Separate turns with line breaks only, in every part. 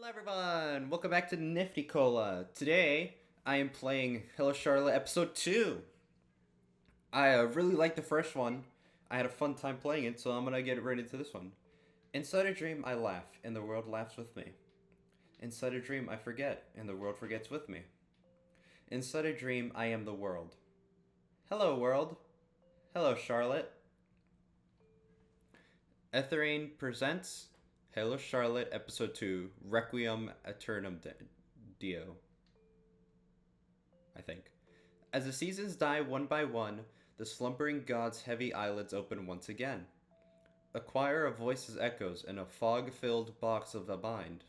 everyone! Welcome back to Nifty Cola. Today, I am playing Hello Charlotte Episode 2. I really liked the first one. I had a fun time playing it, so I'm gonna get right into this one. Inside a dream, I laugh, and the world laughs with me. Inside a dream, I forget, and the world forgets with me. Inside a dream, I am the world. Hello, world. Hello, Charlotte. Etherain presents Hello Charlotte Episode 2 Requiem Aeternum Dio. I think. As the seasons die one by one, the slumbering god's heavy eyelids open once again. A choir of voices echoes in a fog-filled box of the mind.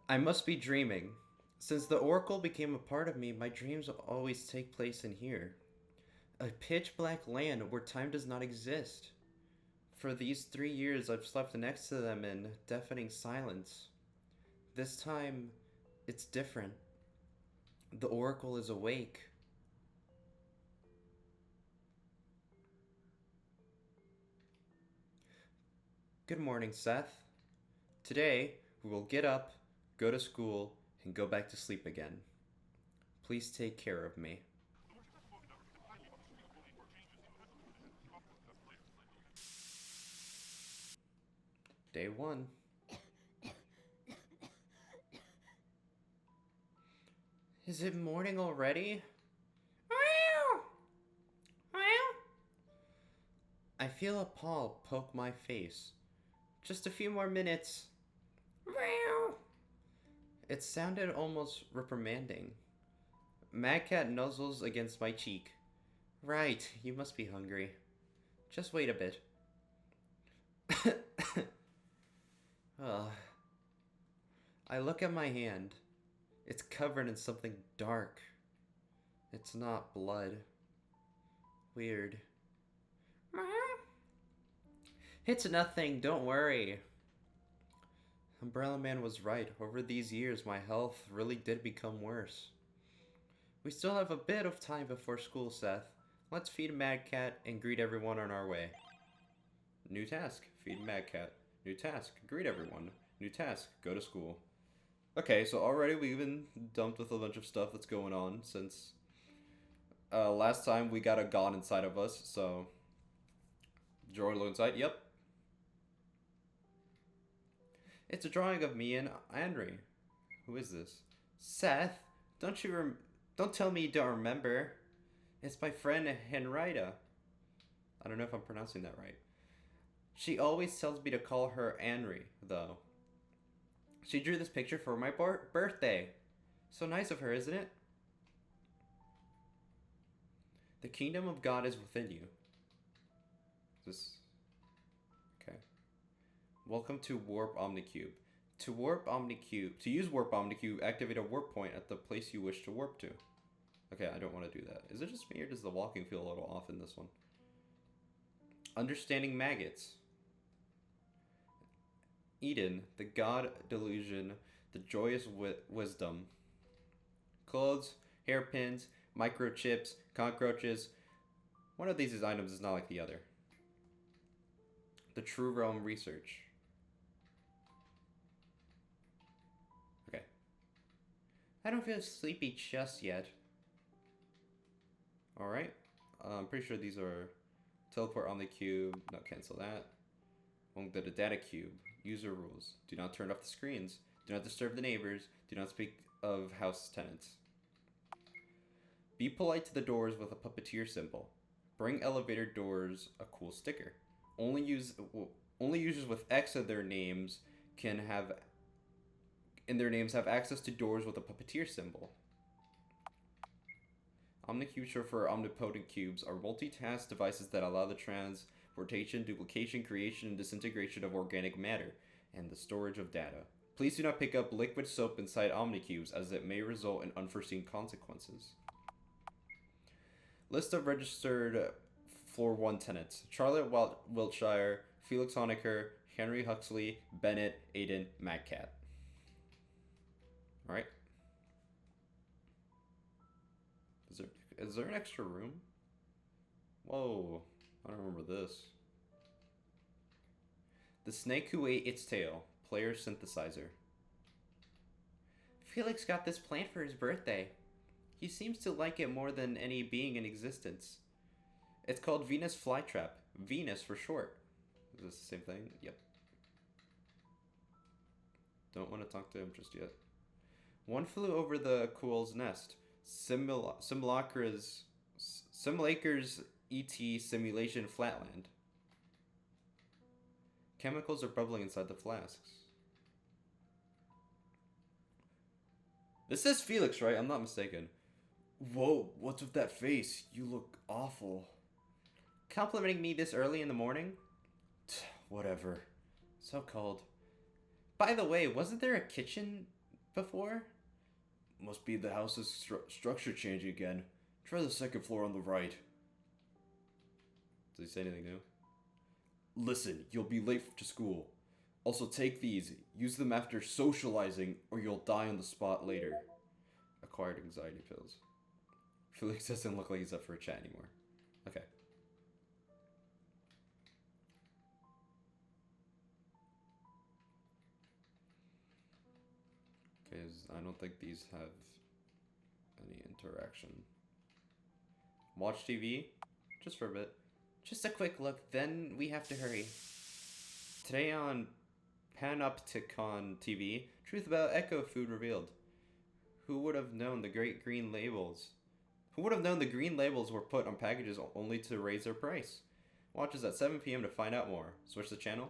I must be dreaming. Since the oracle became a part of me, my dreams always take place in here. A pitch-black land where time does not exist. For these 3 years, I've slept next to them in deafening silence. This time, it's different. The oracle is awake. Good morning, Seth. Today, we will get up, go to school, and go back to sleep again. Please take care of me. Day 1. Is it morning already? I feel a paw poke my face. Just a few more minutes. It sounded almost reprimanding. Mad Cat nuzzles against my cheek. Right, you must be hungry. Just wait a bit. Ugh. I look at my hand. It's covered in something dark. It's not blood. Weird. It's nothing, don't worry. Umbrella Man was right. Over these years, my health really did become worse. We still have a bit of time before school, Seth. Let's feed Mad Cat and greet everyone on our way. New task, feed Mad Cat. New task, greet everyone. New task, go to school. Okay, so already we've been dumped with a bunch of stuff that's going on since last time we got a god inside of us, so... Jorlo inside, yep. It's a drawing of me and Henry. Who is this? Seth? Don't tell me you don't remember. It's my friend Henrietta. I don't know if I'm pronouncing that right. She always tells me to call her Henry, though. She drew this picture for my birthday. So nice of her, isn't it? The kingdom of God is within you. This... Okay. Welcome to Warp Omnicube. To use Warp Omnicube, activate a warp point at the place you wish to warp to. Okay, I don't want to do that. Is it just me or does the walking feel a little off in this one? Understanding maggots. Eden, the god delusion, the joyous wisdom. Clothes, hairpins, microchips, cockroaches. One of these items is not like the other. The True Realm research. Okay. I don't feel sleepy just yet. Alright. I'm pretty sure these are teleport on the cube. No, cancel that. Won't go to data cube. User rules. Do not turn off the screens. Do not disturb the neighbors. Do not speak of house tenants. Be polite to the doors with a puppeteer symbol. Bring elevator doors a cool sticker. Only users with X in their names have access to doors with a puppeteer symbol. Omnicubes, short for omnipotent cubes, are multitask devices that allow the transportation, duplication, creation, and disintegration of organic matter, and the storage of data. Please do not pick up liquid soap inside Omnicubes, as it may result in unforeseen consequences. List of registered Floor 1 tenants. Charlotte Wiltshire, Felix Honecker, Henry Huxley, Bennett, Aiden, Mad Cat. Alright. Is there an extra room? Whoa. I don't remember this. The Snake Who Ate Its Tail. Player synthesizer. Felix got this plant for his birthday. He seems to like it more than any being in existence. It's called Venus Flytrap. Venus for short. Is this the same thing? Yep. Don't want to talk to him just yet. One flew over the Quill's nest. Simulacra's ET Simulation Flatland. Chemicals are bubbling inside the flasks. This is Felix, right? I'm not mistaken. Whoa, what's with that face? You look awful. Complimenting me this early in the morning? Whatever. So cold. By the way, wasn't there a kitchen before? Must be the house's structure changing again. Try the second floor on the right. Does he say anything new? Listen, you'll be late to school. Also take these. Use them after socializing or you'll die on the spot later. Acquired anxiety pills. Felix doesn't look like he's up for a chat anymore. Okay. Because I don't think these have any interaction. Watch TV? Just for a bit. Just a quick look, then we have to hurry. Today on Panopticon TV, truth about Echo food revealed. Who would have known the green labels? Who would have known the green labels were put on packages only to raise their price? Watch us at 7 p.m. to find out more. Switch the channel.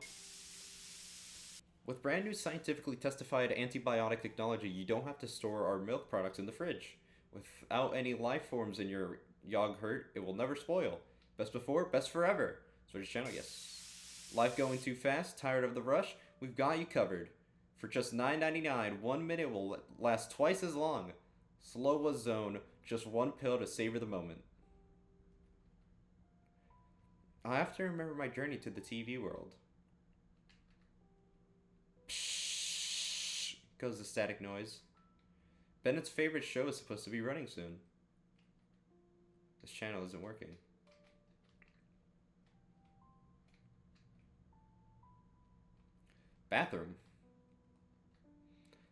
With brand new scientifically testified antibiotic technology, you don't have to store our milk products in the fridge. Without any life forms in your yogurt, it will never spoil. Best before, best forever. Switch channel, yes. Life going too fast, tired of the rush? We've got you covered. For just $9.99, 1 minute will last twice as long. Slow Zone, just one pill to savor the moment. I have to remember my journey to the TV world. Pshh, goes the static noise. Bennett's favorite show is supposed to be running soon. This channel isn't working. Bathroom.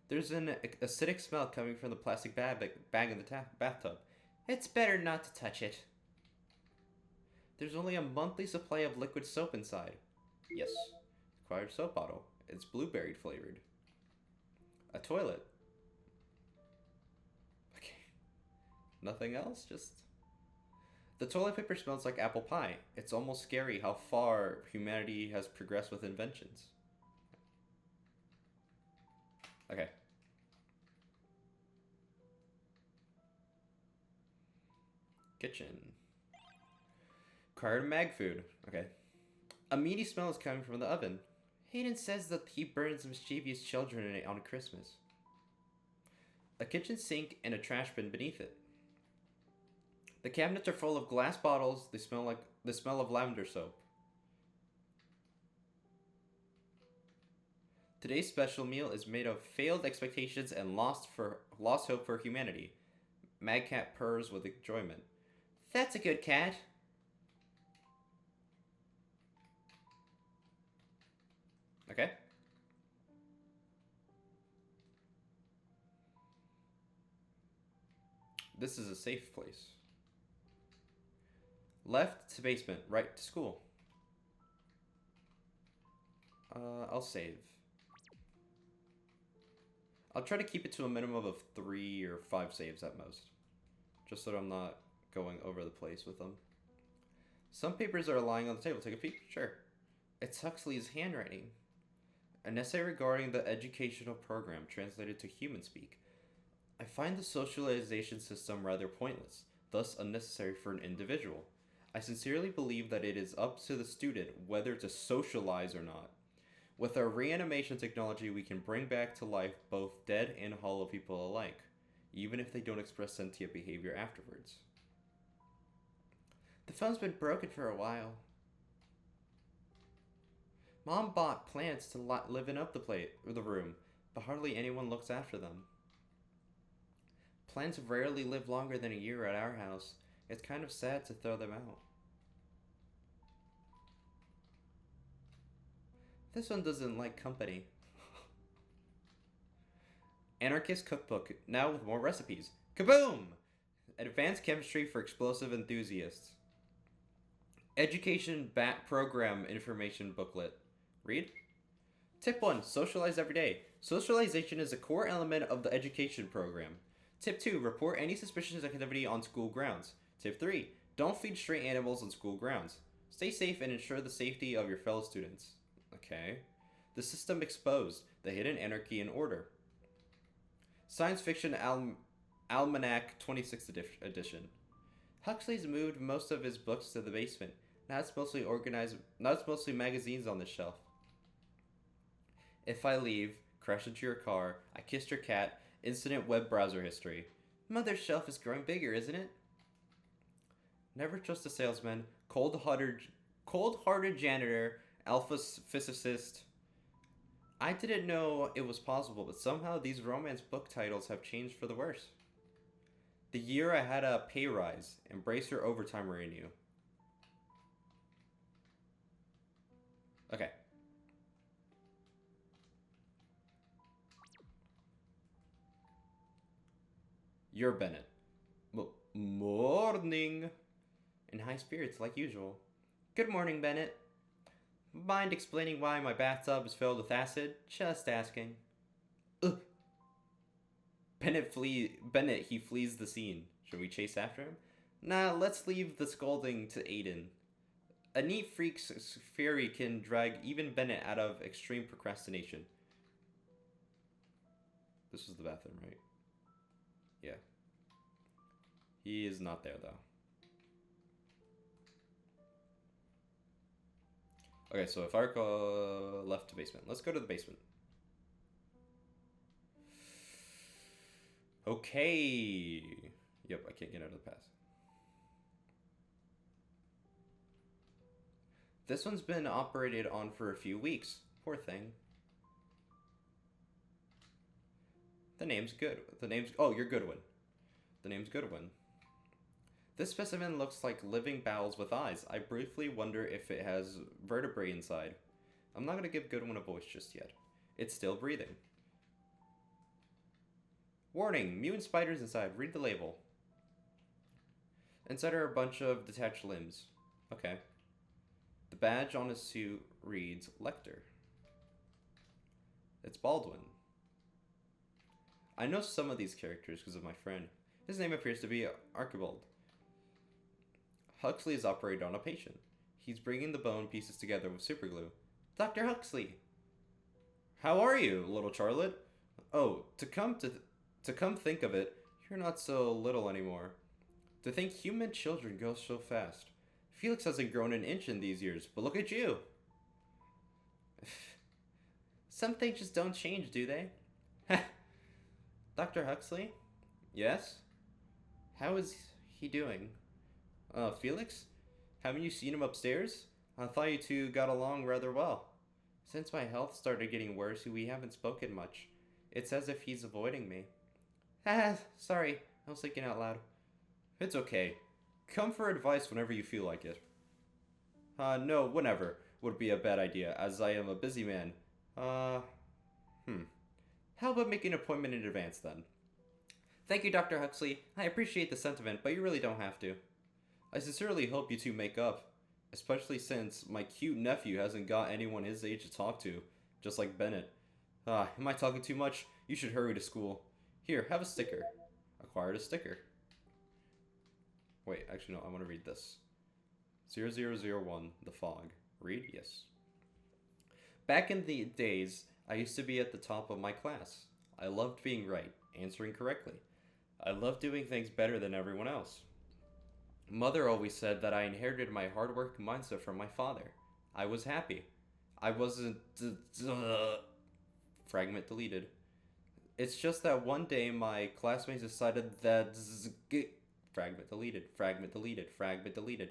There's an acidic smell coming from the plastic bag in the bathtub. It's better not to touch it. There's only a monthly supply of liquid soap inside. Yes. Required soap bottle. It's blueberry flavored. A toilet. Okay. Nothing else? Just... The toilet paper smells like apple pie. It's almost scary how far humanity has progressed with inventions. Okay. Kitchen. Required mag food. Okay. A meaty smell is coming from the oven. Hayden says that he burns mischievous children in it on Christmas. A kitchen sink and a trash bin beneath it. The cabinets are full of glass bottles. They smell like the smell of lavender soap. Today's special meal is made of failed expectations and lost hope for humanity. Mad Cat purrs with enjoyment. That's a good cat. Okay. This is a safe place. Left to basement, right to school. I'll save. I'll try to keep it to a minimum of 3 or 5 saves at most. Just so that I'm not going over the place with them. Some papers are lying on the table. Take a peek? Sure. It's Huxley's handwriting. An essay regarding the educational program translated to human speak. I find the socialization system rather pointless, thus unnecessary for an individual. I sincerely believe that it is up to the student whether to socialize or not. With our reanimation technology, we can bring back to life both dead and hollow people alike, even if they don't express sentient behavior afterwards. The phone's been broken for a while. Mom bought plants to liven up the room, but hardly anyone looks after them. Plants rarely live longer than a year at our house. It's kind of sad to throw them out. This one doesn't like company. Anarchist Cookbook, now with more recipes. Kaboom! Advanced Chemistry for Explosive Enthusiasts. Education BAT Program Information Booklet. Read. Tip 1. Socialize every day. Socialization is a core element of the education program. Tip 2. Report any suspicious activity on school grounds. Tip 3. Don't feed stray animals on school grounds. Stay safe and ensure the safety of your fellow students. Okay. The System Exposed. The Hidden Anarchy and Order. Science Fiction Almanac 26th edition. Huxley's moved most of his books to the basement. Now it's mostly organized. Now it's mostly magazines on the shelf. If I leave, crash into your car, I kissed your cat, incident web browser history. Mother's shelf is growing bigger, isn't it? Never trust a salesman. Cold-hearted janitor. Alpha physicist. I didn't know it was possible, but somehow these romance book titles have changed for the worse. The year I had a pay rise. Embrace your overtime renew. Okay. You're Bennett. Morning. In high spirits, like usual. Good morning, Bennett. Mind explaining why my bathtub is filled with acid? Just asking. Ugh. Bennett, he flees the scene. Should we chase after him? Nah, let's leave the scolding to Aiden. A neat freak's fury can drag even Bennett out of extreme procrastination. This is the bathroom, right? Yeah. He is not there, though. Okay, so if I go left to basement, let's go to the basement. Okay. Yep, I can't get out of the path. This one's been operated on for a few weeks. Poor thing. The name's good. Oh, you're Goodwin. The name's Goodwin. This specimen looks like living bowels with eyes. I briefly wonder if it has vertebrae inside. I'm not going to give Goodwin a voice just yet. It's still breathing. Warning, mutant spiders inside. Read the label. Inside are a bunch of detached limbs. Okay. The badge on his suit reads Lecter. It's Baldwin. I know some of these characters because of my friend. His name appears to be Archibald. Huxley is operated on a patient. He's bringing the bone pieces together with superglue. Dr. Huxley! How are you, little Charlotte? Oh, to come think of it, you're not so little anymore. To think human children grow so fast. Felix hasn't grown an inch in these years, but look at you! Some things just don't change, do they? Dr. Huxley? Yes? How is he doing? Felix? Haven't you seen him upstairs? I thought you two got along rather well. Since my health started getting worse, we haven't spoken much. It's as if he's avoiding me. Sorry, I was thinking out loud. It's okay. Come for advice whenever you feel like it. No, whenever would be a bad idea, as I am a busy man. How about making an appointment in advance, then? Thank you, Dr. Huxley. I appreciate the sentiment, but you really don't have to. I sincerely hope you two make up, especially since my cute nephew hasn't got anyone his age to talk to, just like Bennett. Am I talking too much? You should hurry to school. Here, have a sticker. Acquired a sticker. Wait, actually no, I want to read this. 0001, The Fog. Read? Yes. Back in the days, I used to be at the top of my class. I loved being right, answering correctly. I loved doing things better than everyone else. Mother always said that I inherited my hard work mindset from my father. I was happy. I wasn't... Fragment deleted. It's just that one day my classmates decided that... Fragment deleted, fragment deleted, fragment deleted.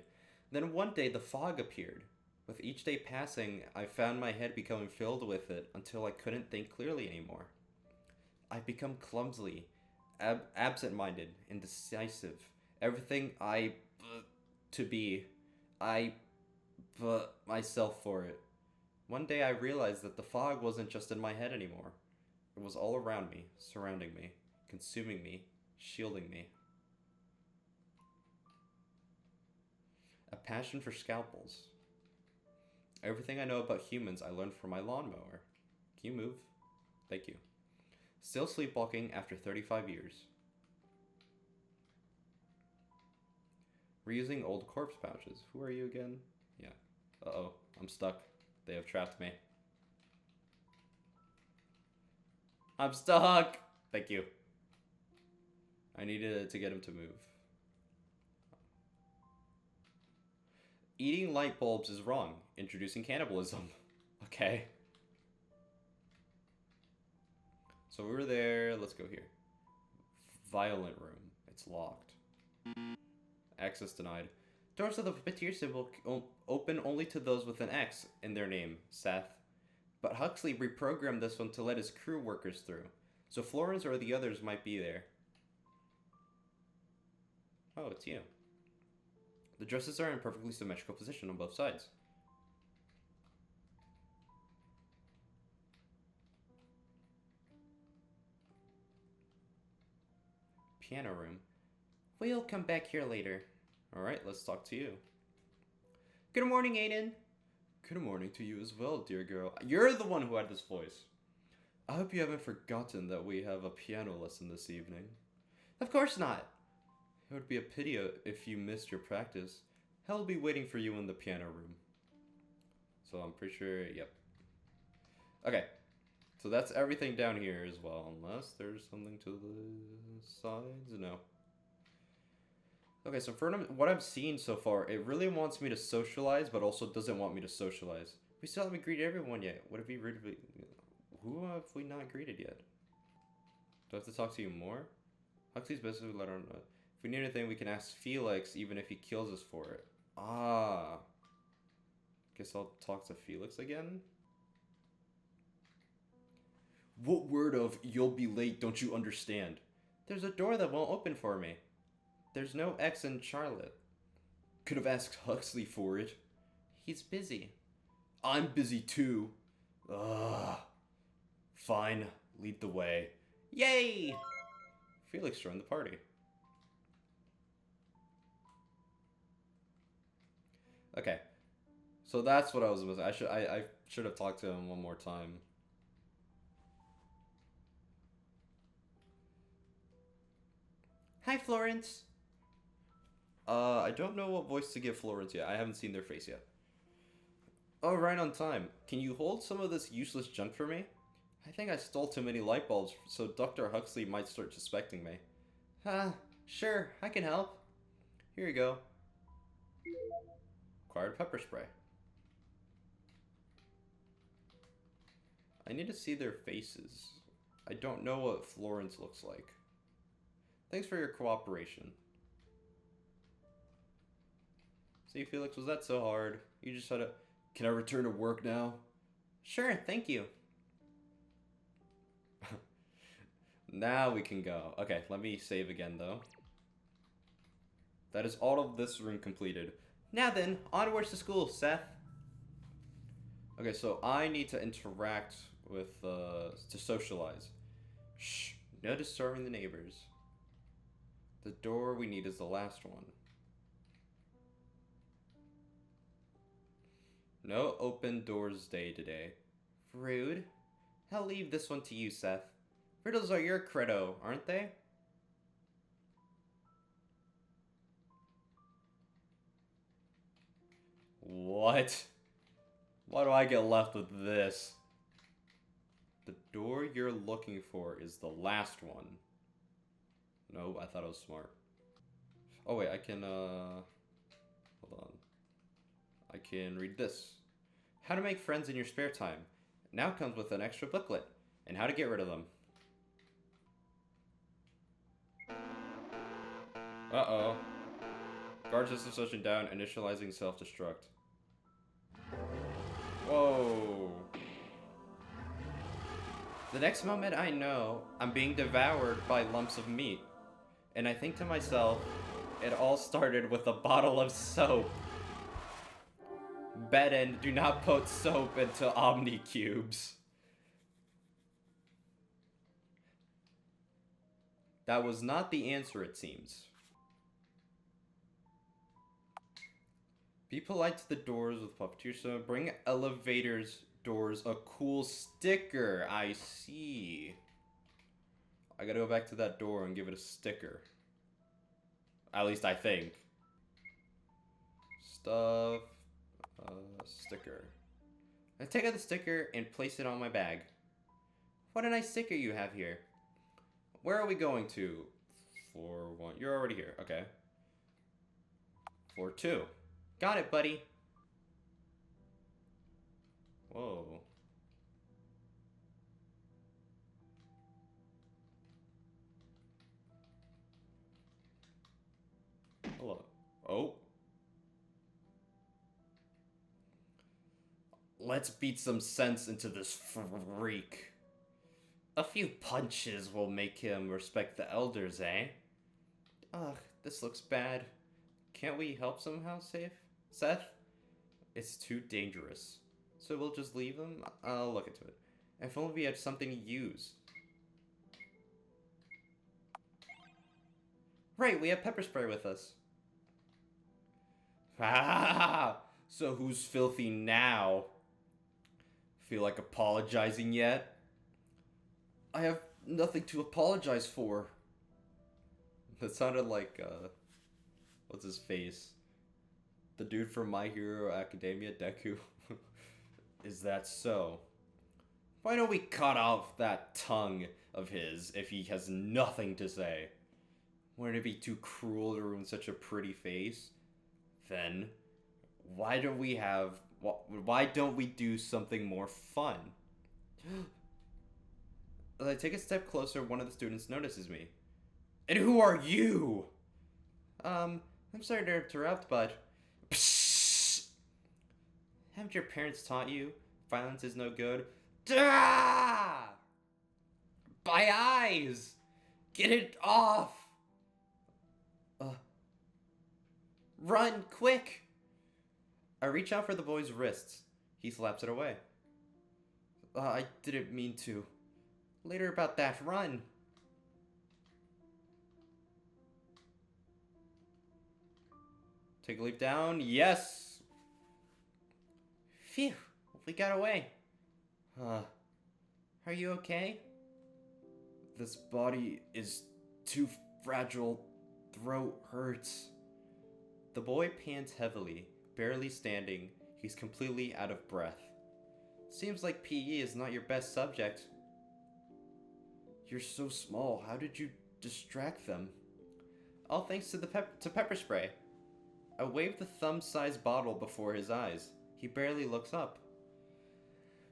Then one day the fog appeared. With each day passing, I found my head becoming filled with it until I couldn't think clearly anymore. I've become clumsily, absent-minded, indecisive. Everything to be, I myself for it. One day I realized that the fog wasn't just in my head anymore. It was all around me, surrounding me, consuming me, shielding me. A passion for scalpels. Everything I know about humans I learned from my lawnmower. Can you move? Thank you. Still sleepwalking after 35 years. Reusing old corpse pouches. Who are you again? Yeah. Uh-oh. I'm stuck. They have trapped me. I'm stuck! Thank you. I needed to get him to move. Eating light bulbs is wrong. Introducing cannibalism. Okay. So we were there. Let's go here. Violent room. It's locked. Access denied. Doors with the puppeteer symbol open only to those with an X in their name, Seth. But Huxley reprogrammed this one to let his crew workers through. So Florence or the others might be there. Oh, it's you. The dresses are in perfectly symmetrical position on both sides. Piano room. We'll come back here later. Alright, let's talk to you. Good morning, Aiden. Good morning to you as well, dear girl. You're the one who had this voice. I hope you haven't forgotten that we have a piano lesson this evening. Of course not. It would be a pity if you missed your practice. Hell will be waiting for you in the piano room. So I'm pretty sure, yep. Okay, so that's everything down here as well, unless there's something to the sides? No. Okay, so for what I've seen so far, it really wants me to socialize, but also doesn't want me to socialize. We still haven't greeted everyone yet. Would it be rude if who have we not greeted yet? Do I have to talk to you more? Huxley's basically let her know. If we need anything, we can ask Felix, even if he kills us for it. Ah. Guess I'll talk to Felix again? What word of "you'll be late" don't you understand? There's a door that won't open for me. There's no X in Charlotte. Could have asked Huxley for it. He's busy. I'm busy too. Ugh. Fine, lead the way. Yay! Felix joined the party. Okay. So that's what I was missing. I should have talked to him one more time. Hi, Florence. I don't know what voice to give Florence yet. I haven't seen their face yet. Oh, right on time. Can you hold some of this useless junk for me? I think I stole too many light bulbs, so Dr. Huxley might start suspecting me. Sure, I can help. Here you go. Acquired pepper spray. I need to see their faces. I don't know what Florence looks like. Thanks for your cooperation. See, Felix, was that so hard? You just had to... Can I return to work now? Sure, thank you. Now we can go. Okay, let me save again, though. That is all of this room completed. Now then, onwards to school, Seth. Okay, so I need to interact with, to socialize. Shh, no disturbing the neighbors. The door we need is the last one. No open doors day today. Rude. I'll leave this one to you, Seth. Riddles are your credo, aren't they? What? Why do I get left with this? The door you're looking for is the last one. No, I thought I was smart. Oh wait, I can, hold on. I can read this. How to make friends in your spare time. Now comes with an extra booklet. And how to get rid of them. Uh-oh. Guard system switching down, initializing self-destruct. Whoa. The next moment I know, I'm being devoured by lumps of meat. And I think to myself, it all started with a bottle of soap. Beden, do not put soap into Omni Cubes. That was not the answer, it seems. Be polite to the doors with puppeteer, so bring elevators doors a cool sticker. I see. I gotta go back to that door and give it a sticker. At least I think. Stuff. Sticker. I take out the sticker and place it on my bag. What a nice sticker you have here. Where are we going to? Floor 1. You're already here. Okay. Floor 2. Got it, buddy. Whoa. Hello. Oh. Let's beat some sense into this freak. A few punches will make him respect the elders, eh? Ugh, this looks bad. Can't we help somehow, Seth? It's too dangerous. So we'll just leave him? I'll look into it. If only we had something to use. Right, we have pepper spray with us. Ah, so who's filthy now? Feel like apologizing yet? I have nothing to apologize for. That sounded like, what's his face? The dude from My Hero Academia, Deku. Is that so? Why don't we cut off that tongue of his if he has nothing to say? Wouldn't it be too cruel to ruin such a pretty face? Then, why don't we do something more fun? As I take a step closer, one of the students notices me. And who are you? I'm sorry to interrupt, but... Psst! Haven't your parents taught you violence is no good? Duh! My eyes! Get it off! Run, quick! I reach out for the boy's wrists. He slaps it away. I didn't mean to. Later about that, run! Take a leap down, yes! Phew, we got away. Are you okay? This body is too fragile. Throat hurts. The boy pants heavily, barely standing. He's completely out of breath. Seems like PE is not your best subject. You're so small. How did you distract them? All thanks to the pepper spray. I waved the thumb-sized bottle before his eyes. He barely looks up.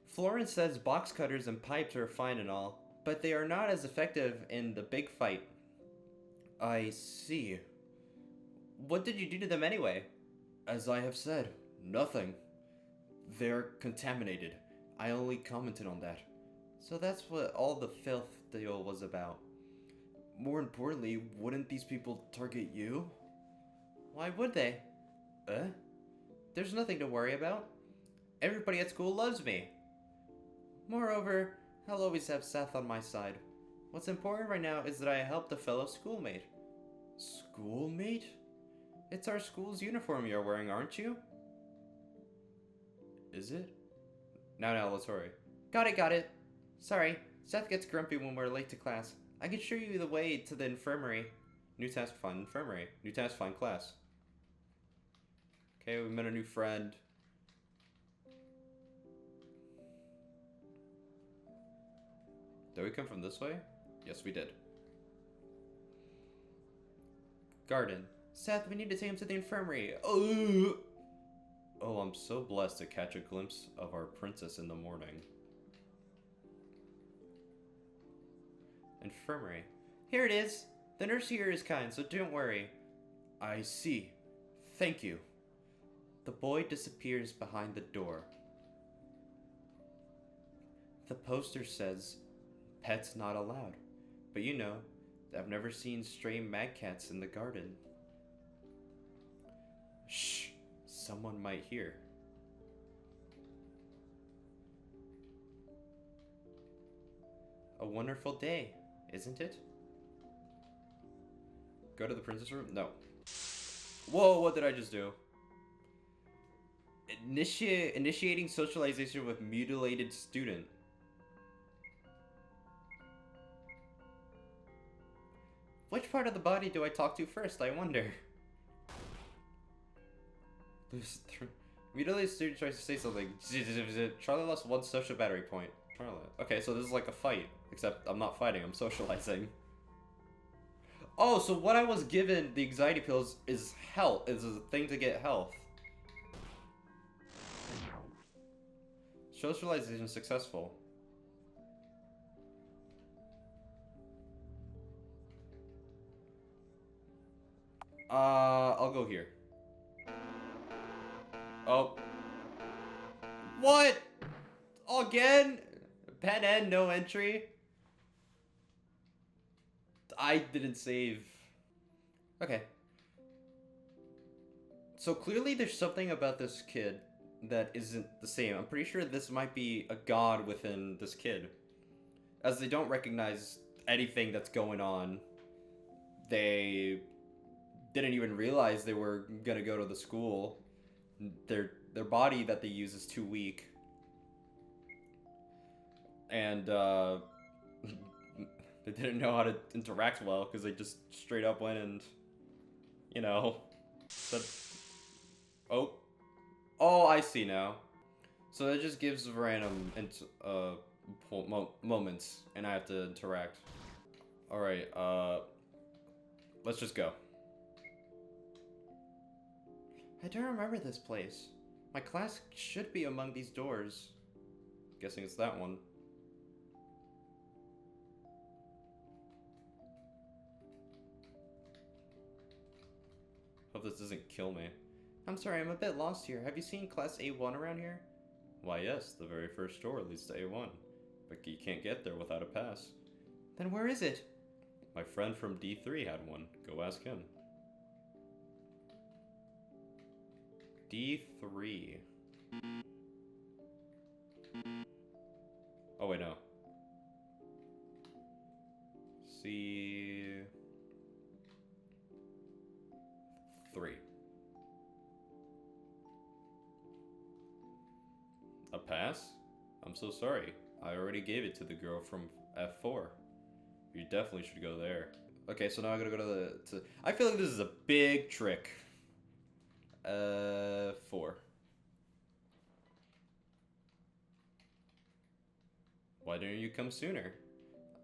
Florence says box cutters and pipes are fine and all, but they are not as effective in the big fight. I see. What did you do to them anyway? As I have said, nothing. They're contaminated. I only commented on that. So that's what all the filth deal was about. More importantly, wouldn't these people target you? Why would they? There's nothing to worry about. Everybody at school loves me. Moreover, I'll always have Seth on my side. What's important right now is that I helped a fellow schoolmate. Schoolmate? It's our school's uniform you're wearing, aren't you? Is it? No, let's hurry. Got it. Sorry, Seth gets grumpy when we're late to class. I can show you the way to the infirmary. New task, find infirmary. New task, find class. Okay, we met a new friend. Did we come from this way? Yes, we did. Garden. Seth, we need to take him to the infirmary. Oh, I'm so blessed to catch a glimpse of our princess in the morning. Infirmary. Here it is. The nurse here is kind, so don't worry. I see. Thank you. The boy disappears behind the door. The poster says, pets not allowed. But you know, I've never seen stray mad cats in the garden. Shh, someone might hear. wonderful day, isn't it? Go to the princess room? No. Whoa, what did I just do? Initiating socialization with mutilated student. Which part of the body do I talk to first, I wonder? Mutilated student tries to say something. Charlie lost 1 social battery point. Charlie. Okay, so this is like a fight. Except I'm not fighting, I'm socializing. Oh, so what I was given, the anxiety pills, is health. Is a thing to get health. Socialization successful. I'll go here. Oh. What? Again? Pen N, no entry? I didn't save. Okay. So clearly there's something about this kid that isn't the same. I'm pretty sure this might be a god within this kid. As they don't recognize anything that's going on. They didn't even realize they were gonna go to the school. Their body that they use is too weak. And they didn't know how to interact well because they just straight up went and, you know, said, oh, I see now. So it just gives random moments, and I have to interact. All right, let's just go. I don't remember this place. My class should be among these doors. Guessing it's that one. Hope this doesn't kill me. I'm sorry, I'm a bit lost here. Have you seen Class A1 around here? Why yes, the very first door leads to A1. But you can't get there without a pass. Then where is it? My friend from D3 had one. Go ask him. D3. Oh wait, no. C3. A pass? I'm so sorry. I already gave it to the girl from F4. You definitely should go there. Okay, so now I gotta go to I feel like this is a big trick. 4. Why didn't you come sooner?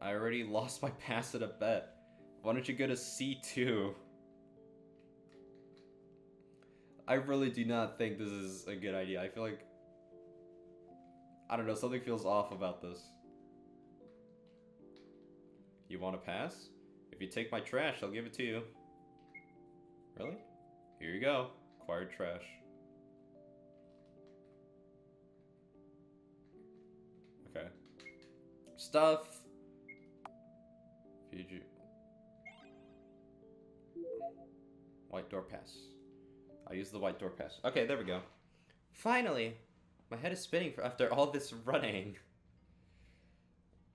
I already lost my pass at a bet. Why don't you go to C2? I really do not think this is a good idea. I feel like, I don't know, something feels off about this. You want to pass? If you take my trash, I'll give it to you. Really? Here you go. Acquired trash. Okay. Stuff. Fiji. White door pass. I use the white door pass. Okay, there we go. Finally! My head is spinning after all this running.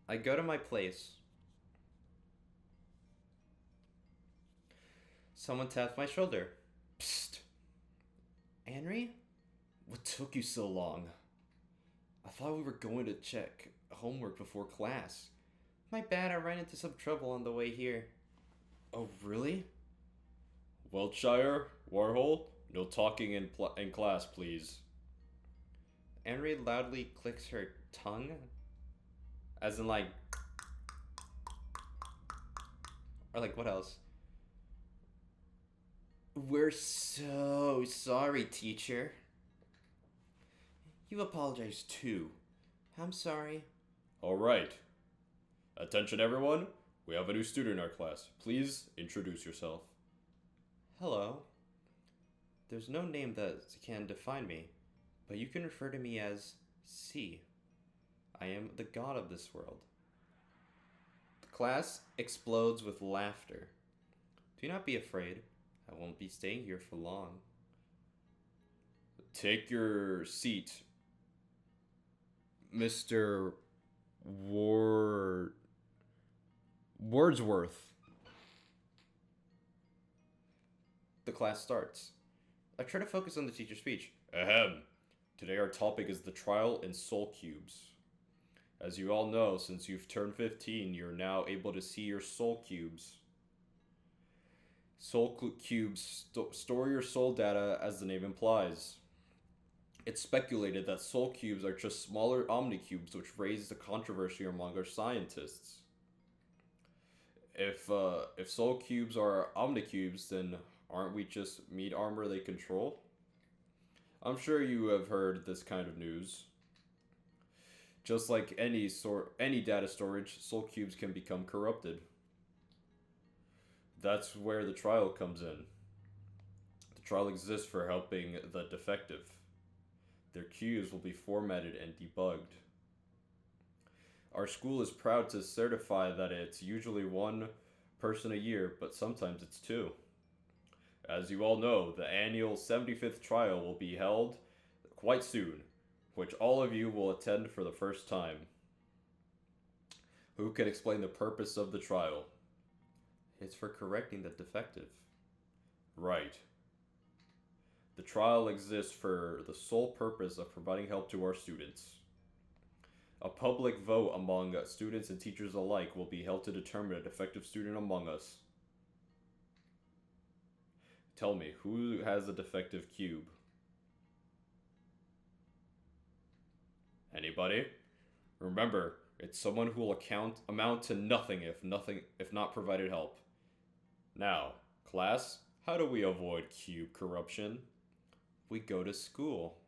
I go to my place. Someone tapped my shoulder. Psst. Henry? What took you so long? I thought we were going to check homework before class. My bad, I ran into some trouble on the way here. Oh, really? Wiltshire, Warhol, no talking in class, please. Henry loudly clicks her tongue. As in like... Or like, what else? We're so sorry, teacher. You apologize too. I'm sorry. Alright. Attention everyone. We have a new student in our class. Please introduce yourself. Hello. There's no name that can define me, but you can refer to me as C. I am the god of this world. The class explodes with laughter. Do not be afraid. I won't be staying here for long. Take your seat, Mr. Ward.
Wordsworth.
The class starts. I try to focus on the teacher's speech.
Ahem. Today our topic is the trial in soul cubes. As you all know, since you've turned 15, you're now able to see your soul cubes. Cubes store your soul data as the name implies. It's speculated that soul cubes are just smaller omnicubes, which raised the controversy among our scientists. If soul cubes are omnicubes, then aren't we just meat armor they control? I'm sure you have heard this kind of news. Just like any data storage, soul cubes can become corrupted. That's where the trial comes in. The trial exists for helping the defective. Their cubes will be formatted and debugged. Our school is proud to certify that it's usually one person a year, but sometimes it's two. As you all know, the annual 75th trial will be held quite soon, which all of you will attend for the first time. Who can explain the purpose of the trial?
It's for correcting the defective.
Right. The trial exists for the sole purpose of providing help to our students. A public vote among students and teachers alike will be held to determine a defective student among us. Tell me, who has a defective cube? Anybody? Remember, it's someone who will amount to nothing if not provided help. Now, class, how do we avoid cube corruption? We go to school.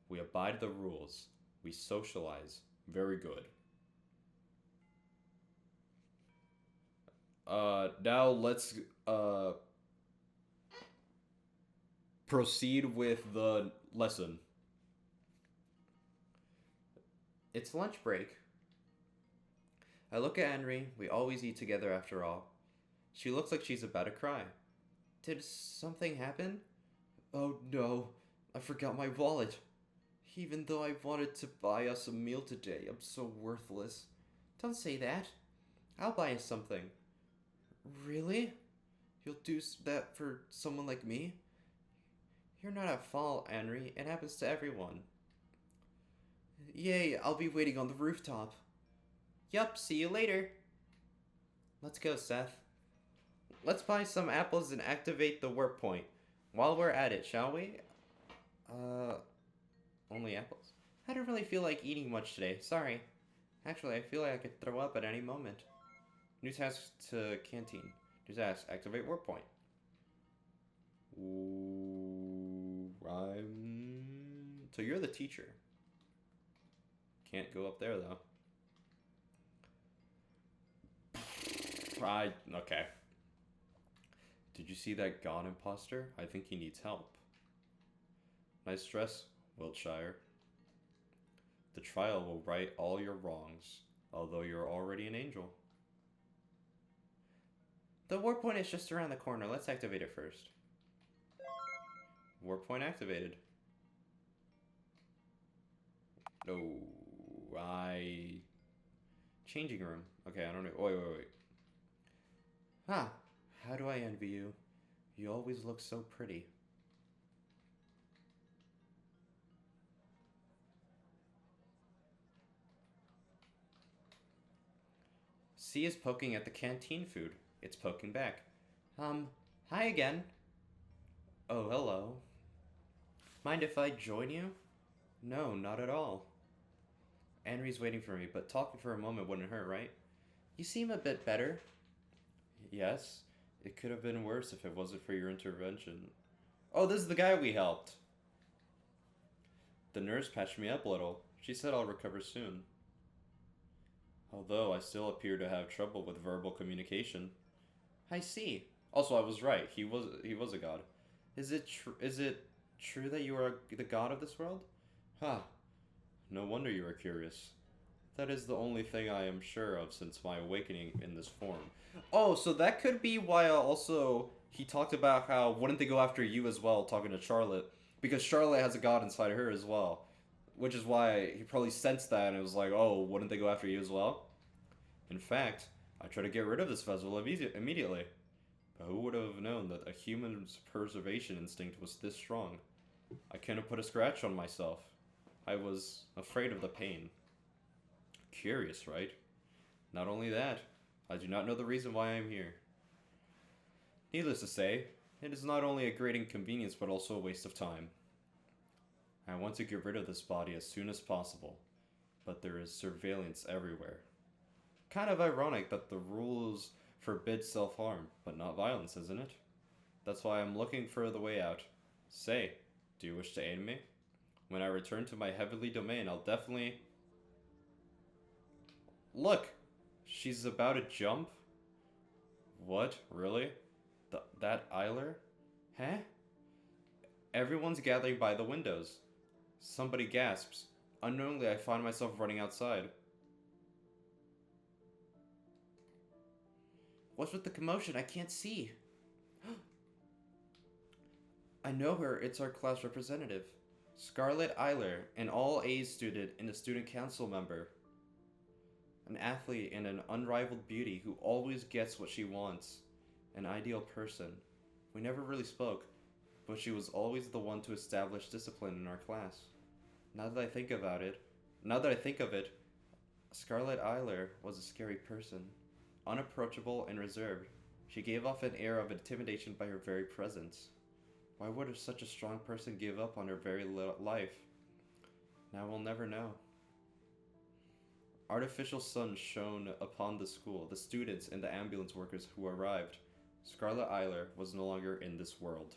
We abide the rules. We socialize. Very good. Now let's proceed with the lesson.
It's lunch break. I look at Henry. We always eat together after all. She looks like she's about to cry. Did something happen? Oh no, I forgot my wallet. Even though I wanted to buy us a meal today, I'm so worthless. Don't say that. I'll buy us something. Really? You'll do that for someone like me? You're not at fault, Henry. It happens to everyone. Yay, I'll be waiting on the rooftop. Yup, see you later. Let's go, Seth. Let's buy some apples and activate the warp point. While we're at it, shall we? Only apples? I don't really feel like eating much today, sorry. Actually, I feel like I could throw up at any moment. New task to canteen. New task, activate warp point. Ooh, So you're the teacher. Can't go up there, though.
Okay. Did you see that gone imposter? I think he needs help. Nice dress, Wiltshire. The trial will right all your wrongs, although you're already an angel.
The warp point is just around the corner. Let's activate it first. Warp point activated.
No, Changing room. Okay, I don't know. Wait.
Huh. How do I envy you? You always look so pretty. C is poking at the canteen food. It's poking back. Hi again. Oh, hello. Mind if I join you? No, not at all. Henry's waiting for me, but talking for a moment wouldn't hurt, right? You seem a bit better. Yes, it could have been worse if it wasn't for your intervention. Oh, this is the guy we helped. The nurse patched me up a little. She said I'll recover soon. Although I still appear to have trouble with verbal communication. I see. Also, I was right. He was a god. Is it true that you are the god of this world? Huh. No wonder you are curious. That is the only thing I am sure of since my awakening in this form. Oh, so that could be why also he talked about how wouldn't they go after you as well, talking to Charlotte. Because Charlotte has a god inside her as well. Which is why he probably sensed that and it was like, oh, wouldn't they go after you as well? In fact,
I try to get rid of this vessel immediately. But who would have known that a human's preservation instinct was this strong? I couldn't put a scratch on myself. I was afraid of the pain. Curious, right? Not only that, I do not know the reason why I am here. Needless to say, it is not only a great inconvenience but also a waste of time. I want to get rid of this body as soon as possible, but there is surveillance everywhere. Kind of ironic that the rules forbid self-harm, but not violence, isn't it? That's why I'm looking for the way out. Say, do you wish to aid me? When I return to my heavenly domain, I'll definitely... Look! She's about to jump? What? Really? That Eiler? Huh? Everyone's gathering by the windows. Somebody gasps. Unknowingly, I find myself running outside. What's with the commotion? I can't see. I know her. It's our class representative. Scarlett Eiler, an all-A's student and a student council member. An athlete and an unrivaled beauty who always gets what she wants. An ideal person. We never really spoke, but she was always the one to establish discipline in our class. Now that I think of it, Scarlett Eiler was a scary person. Unapproachable and reserved, she gave off an air of intimidation by her very presence. Why would such a strong person give up on her very life? Now we'll never know. Artificial sun shone upon the school, the students, and the ambulance workers who arrived. Scarlett Eiler was no longer in this world.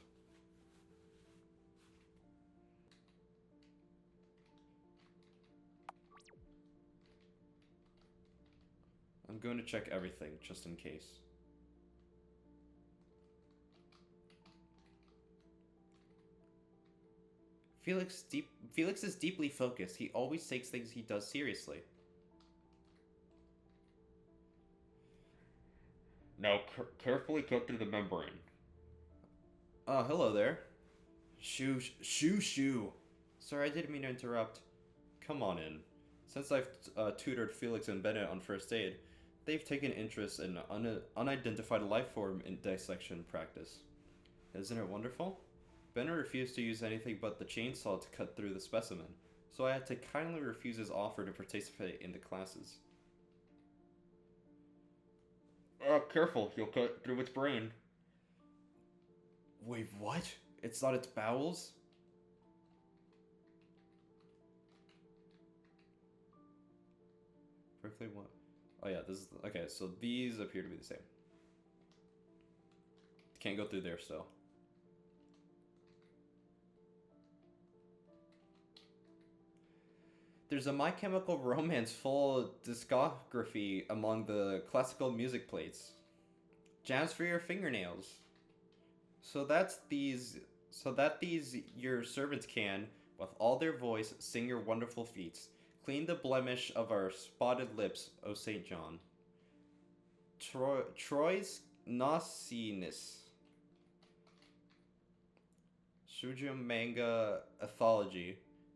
I'm going to check everything, just in case. Felix is deeply focused. He always takes things he does seriously. Now carefully cut through the membrane. Hello there. Shoo. Sorry, I didn't mean to interrupt. Come on in. Since I've tutored Felix and Bennett on first aid, they've taken interest in unidentified life form in dissection practice. Isn't it wonderful? Bennett refused to use anything but the chainsaw to cut through the specimen, so I had to kindly refuse his offer to participate in the classes. Careful, you'll cut through its brain. Wait, what? It's not its bowels? Perfectly what? Oh yeah, this is... Okay, so these appear to be the same. Can't go through there still. There's a My Chemical Romance full discography among the classical music plates. Jazz for your fingernails. So that these your servants can, with all their voice, sing your wonderful feats. Clean the blemish of our spotted lips, O St. John. Troy's Naughtiness. Shujum Manga Ethology.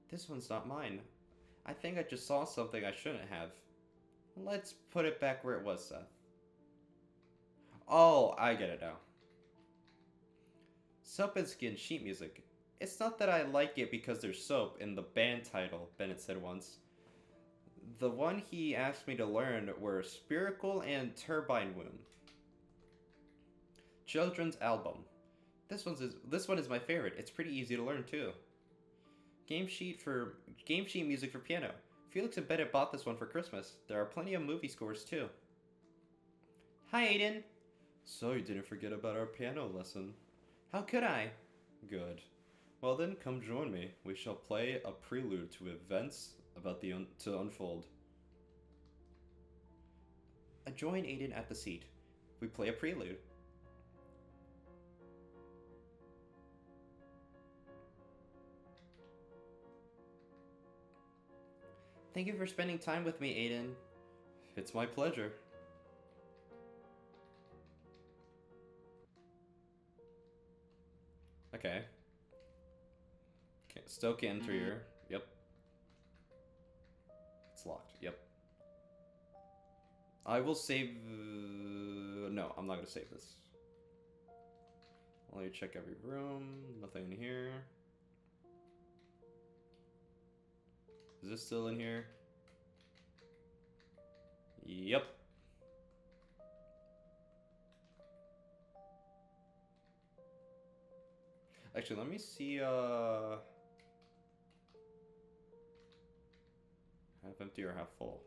This one's not mine. I think I just saw something I shouldn't have. Let's put it back where it was, Seth. Oh, I get it now. Soap and Skin sheet music. It's not that I like it because there's soap in the band title, Bennett said once. The one he asked me to learn were Spiracle and Turbine Womb. Children's album. This one is my favorite. It's pretty easy to learn too. Game sheet music for piano. Felix and Bennett bought this one for Christmas. There are plenty of movie scores too. Hi, Aiden. So you didn't forget about our piano lesson. How could I? Good. Well then, come join me. We shall play a prelude to events about to unfold. I join Aiden at the seat. We play a prelude. Thank you for spending time with me, Aiden. It's my pleasure. Okay. Still can't enter here. Yep. It's locked. Yep. I will save no, I'm not gonna save this. I'll let you check every room. Nothing in here. Is this still in here? Yep. Actually, let me see, half empty or half full?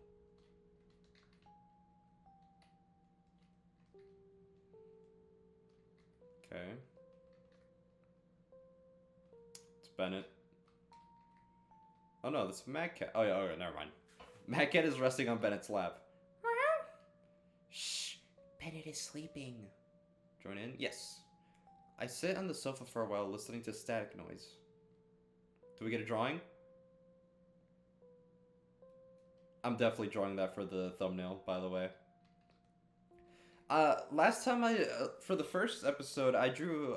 Okay. It's Bennett. Oh no, that's Mad Cat. Oh yeah, okay, never mind. Mad Cat is resting on Bennett's lap. Shh! Bennett is sleeping. Join in? Yes. I sit on the sofa for a while listening to static noise. Do we get a drawing? I'm definitely drawing that for the thumbnail, by the way. Last time for the first episode, I drew,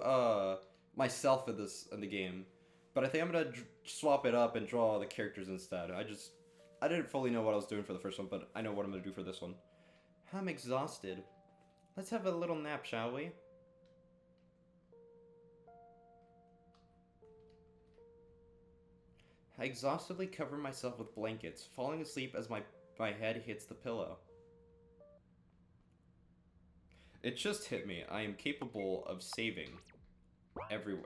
myself in the game. But I think I'm gonna swap it up and draw the characters instead. I didn't fully know what I was doing for the first one, but I know what I'm gonna do for this one. I'm exhausted. Let's have a little nap, shall we? I exhaustively cover myself with blankets, falling asleep as my head hits the pillow. It just hit me. I am capable of saving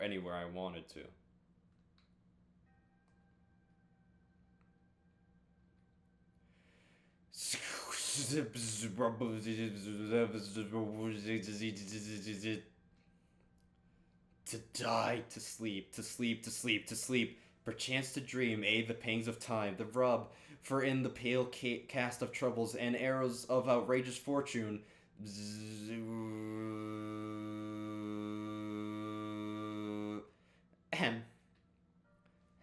anywhere I wanted to. To die, to sleep, to sleep, to sleep, to sleep, perchance to dream, aid the pangs of time, the rub, for in the pale cast of troubles and arrows of outrageous fortune. Ahem.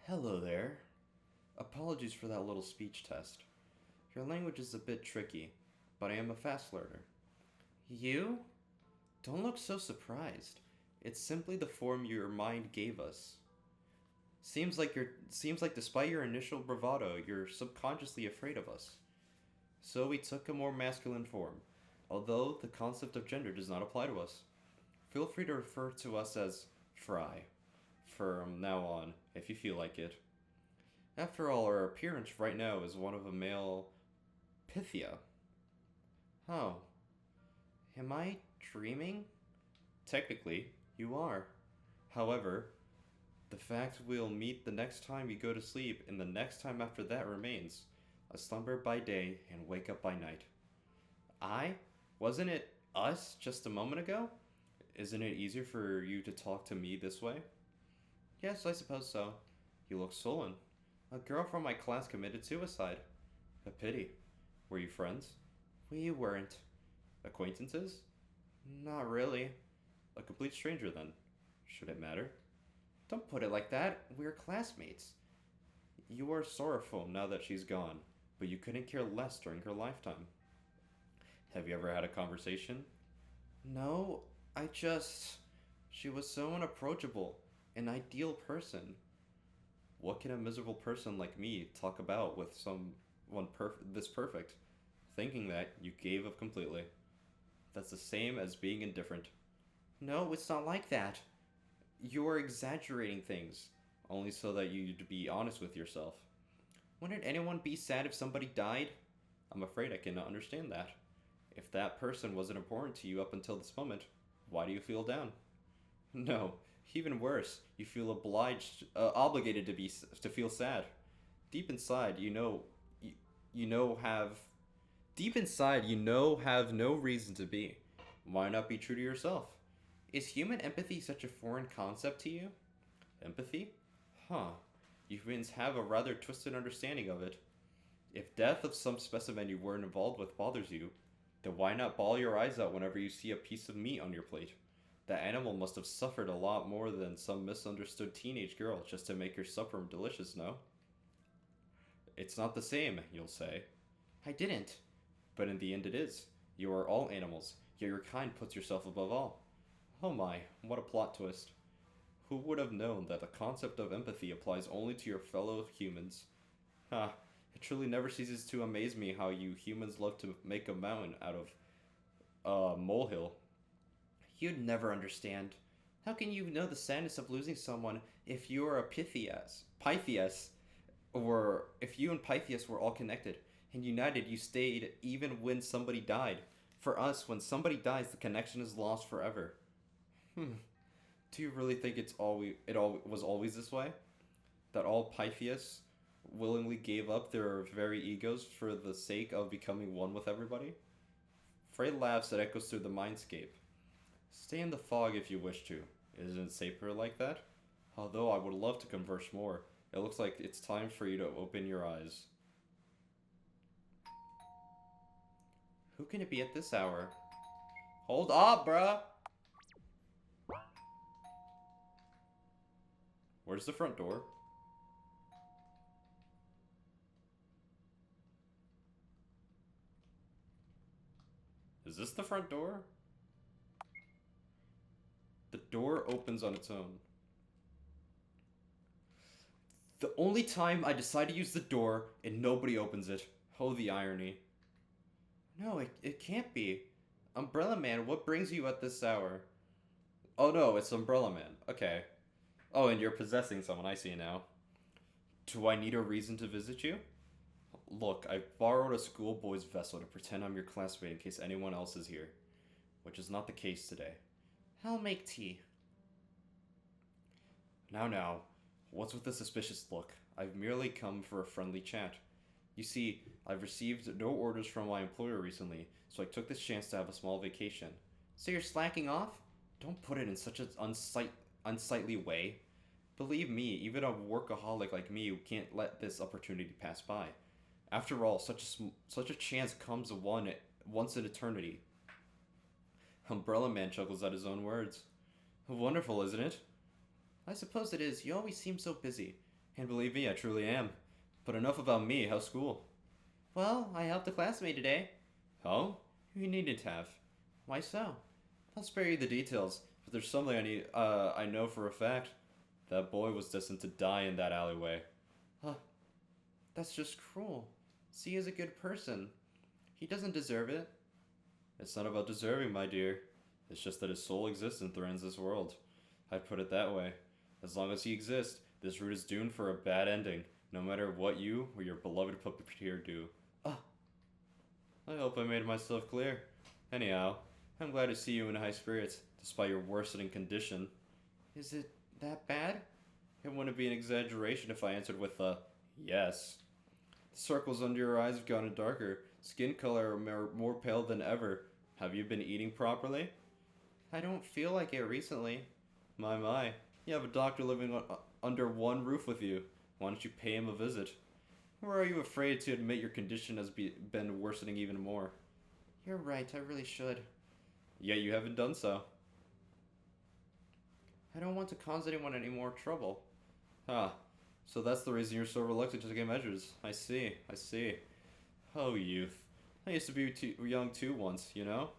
Hello there. Apologies for that little speech test. Your language is a bit tricky, but I am a fast learner. You? Don't look so surprised. It's simply the form your mind gave us. Seems like despite your initial bravado, you're subconsciously afraid of us. So we took a more masculine form, although the concept of gender does not apply to us. Feel free to refer to us as Fry from now on, if you feel like it. After all, our appearance right now is one of a male Pythia. Oh. Am I dreaming? Technically, you are. However, the fact we'll meet the next time you go to sleep and the next time after that remains. I slumber by day and wake up by night. Wasn't it us just a moment ago? Isn't it easier for you to talk to me this way? Yes, I suppose so. You look sullen. A girl from my class committed suicide. A pity. Were you friends? We weren't. Acquaintances? Not really. A complete stranger then. Should it matter? Don't put it like that. We're classmates. You are sorrowful now that she's gone, but you couldn't care less during her lifetime. Have you ever had a conversation? No, she was so unapproachable, an ideal person. What can a miserable person like me talk about with someone this perfect? Thinking that you gave up completely. That's the same as being indifferent. No, it's not like that. You're exaggerating things, only so that you'd be honest with yourself. Wouldn't anyone be sad if somebody died? I'm afraid I cannot understand that. If that person wasn't important to you up until this moment, why do you feel down? No, even worse, you feel obligated to feel sad. Deep inside, have no reason to be. Why not be true to yourself? Is human empathy such a foreign concept to you? Empathy? Huh. You humans have a rather twisted understanding of it. If death of some specimen you weren't involved with bothers you, then why not bawl your eyes out whenever you see a piece of meat on your plate? That animal must have suffered a lot more than some misunderstood teenage girl just to make your supper delicious, no? It's not the same, you'll say. I didn't. But in the end it is. You are all animals, yet your kind puts yourself above all. Oh my, what a plot twist. Who would have known that the concept of empathy applies only to your fellow humans? Ha, it truly never ceases to amaze me how you humans love to make a mountain out of molehill.
You'd never understand. How can you know the sadness of losing someone if you're a Pythias, or if you and Pythias were all connected and united, you stayed even when somebody died. For us, when somebody dies, the connection is lost forever. Hmm. Do you really think it all was always this way? That all Pythias willingly gave up their very egos for the sake of becoming one with everybody? Frey laughs that echoes through the mindscape. Stay in the fog if you wish to. Isn't it safer like that? Although I would love to converse more. It looks like it's time for you to open your eyes. Who can it be at this hour? Hold up, bruh! Where's the front door? Is this the front door? The door opens on its own. The only time I decide to use the door and nobody opens it. Oh, the irony. No, it can't be. Umbrella Man, what brings you at this hour? Oh no, it's Umbrella Man. Okay. Oh, and you're possessing someone, I see now. Do I need a reason to visit you? Look, I borrowed a schoolboy's vessel to pretend I'm your classmate in case anyone else is here. Which is not the case today. I'll make tea. Now, what's with the suspicious look? I've merely come for a friendly chat. You see, I've received no orders from my employer recently, so I took this chance to have a small vacation. So you're slacking off? Don't put it in such an unsightly way. Believe me, even a workaholic like me can't let this opportunity pass by. After all, such a chance comes once in eternity. Umbrella Man chuckles at his own words. Wonderful, isn't it? I suppose it is. You always seem so busy. And believe me, I truly am. But enough about me. How's school? Well, I helped a classmate today. Oh? You needn't have. Why so? I'll spare you the details, but there's something I know for a fact. That boy was destined to die in that alleyway. Huh. That's just cruel. C is a good person. He doesn't deserve it. It's not about deserving, my dear. It's just that his sole existence threatens this world. I'd put it that way. As long as he exists, this route is doomed for a bad ending, no matter what you or your beloved puppeteer do. I hope I made myself clear. Anyhow, I'm glad to see you in high spirits, despite your worsening condition. Is it that bad? It wouldn't be an exaggeration if I answered with a yes. The circles under your eyes have gotten darker, skin color more pale than ever. Have you been eating properly? I don't feel like it recently. My. You have a doctor living under one roof with you. Why don't you pay him a visit? Or are you afraid to admit your condition has been worsening even more? You're right, I really should. Yet you haven't done so. I don't want to cause anyone any more trouble. So that's the reason you're so reluctant to take measures. I see. Oh, youth. I used to be young too once, you know?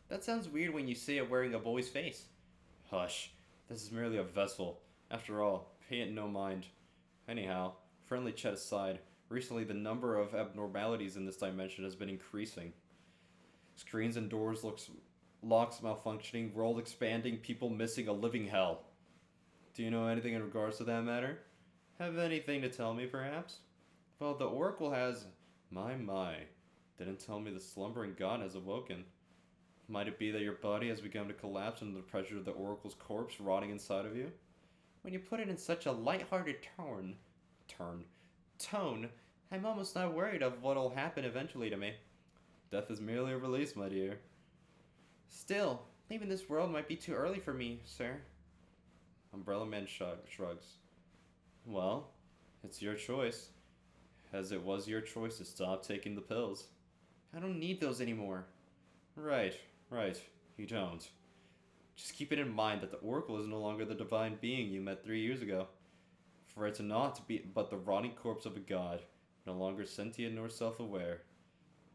That sounds weird when you say it wearing a boy's face. Hush. This is merely a vessel. After all, pay it no mind. Anyhow, friendly chat aside, recently the number of abnormalities in this dimension has been increasing. Screens and doors, locks malfunctioning, world expanding, people missing, a living hell. Do you know anything in regards to that matter? Have anything to tell me, perhaps? Well, the Oracle has... My. Didn't tell me the slumbering god has awoken. Might it be that your body has begun to collapse under the pressure of the Oracle's corpse rotting inside of you? When you put it in such a light-hearted tone, I'm almost not worried of what'll happen eventually to me. Death is merely a release, my dear. Still, leaving this world might be too early for me, sir. Umbrella Man shrugs. Well, it's your choice. As it was your choice to stop taking the pills. I don't need those anymore. Right. You don't. Just keep it in mind that the Oracle is no longer the divine being you met 3 years ago. For it to not be but the rotting corpse of a god, no longer sentient nor self-aware,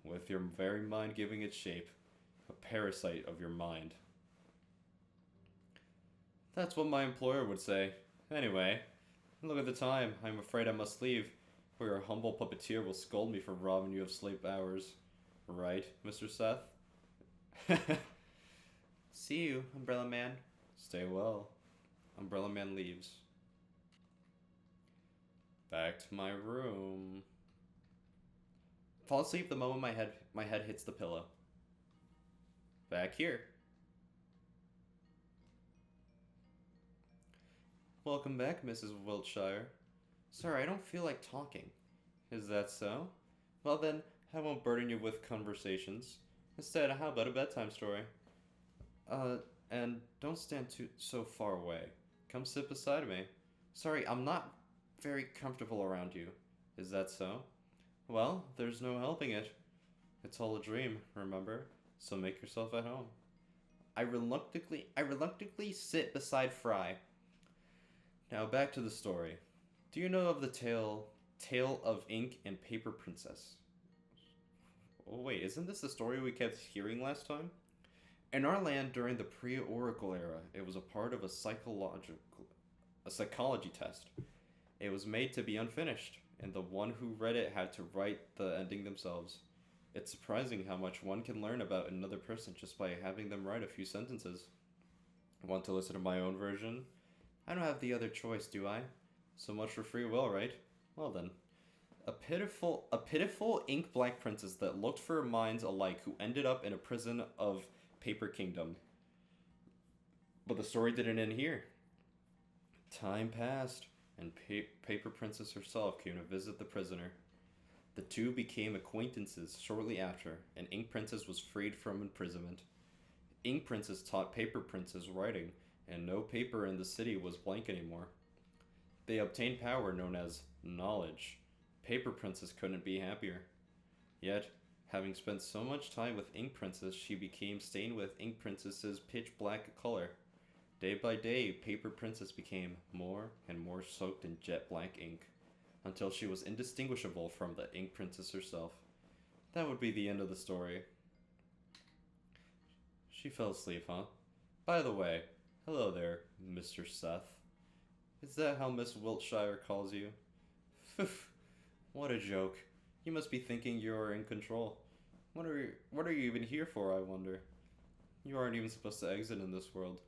with your very mind giving it shape, a parasite of your mind. That's what my employer would say. Anyway, look at the time. I'm afraid I must leave, or your humble puppeteer will scold me for robbing you of sleep hours. Right, Mr. Seth? See you, Umbrella Man.
Stay well. Umbrella Man leaves. Back to my room.
Fall asleep the moment my head hits the pillow.
Back here.
Welcome back, Mrs. Wiltshire. Sorry, I don't feel like talking.
Is that so?
Well then, I won't burden you with conversations. Instead, how about a bedtime story? And don't stand so far away. Come sit beside me. Sorry, I'm not very comfortable around you.
Is that so?
Well, there's no helping it. It's all a dream, remember? So make yourself at home. I reluctantly sit beside Fry. Now back to the story. Do you know of the Tale of Ink and Paper Princess? Oh wait, isn't this the story we kept hearing last time? In our land during the pre-Oracle era, it was a part of a psychology test. It was made to be unfinished, and the one who read it had to write the ending themselves. It's surprising how much one can learn about another person just by having them write a few sentences. Want to listen to my own version? I don't have the other choice, do I? So much for free will, right? Well then. A pitiful ink-black princess that looked for minds alike who ended up in a prison of Paper Kingdom. But the story didn't end here. Time passed, and Paper Princess herself came to visit the prisoner. The two became acquaintances shortly after, and Ink Princess was freed from imprisonment. Ink Princess taught Paper Princess writing, and no paper in the city was blank anymore. They obtained power known as knowledge. Paper Princess couldn't be happier. Yet, having spent so much time with Ink Princess, she became stained with Ink Princess's pitch black color. Day by day, Paper Princess became more and more soaked in jet black ink, until she was indistinguishable from the Ink Princess herself. That would be the end of the story. She fell asleep, huh? By the way, hello there, Mr. Seth. Is that how Miss Wiltshire calls you? What a joke. You must be thinking you are in control. What are you even here for, I wonder? You aren't even supposed to exit in this world.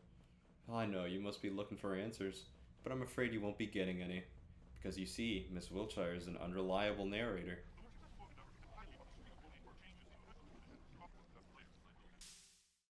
I know, you must be looking for answers, but I'm afraid you won't be getting any. Because you see, Miss Wiltshire is an unreliable narrator.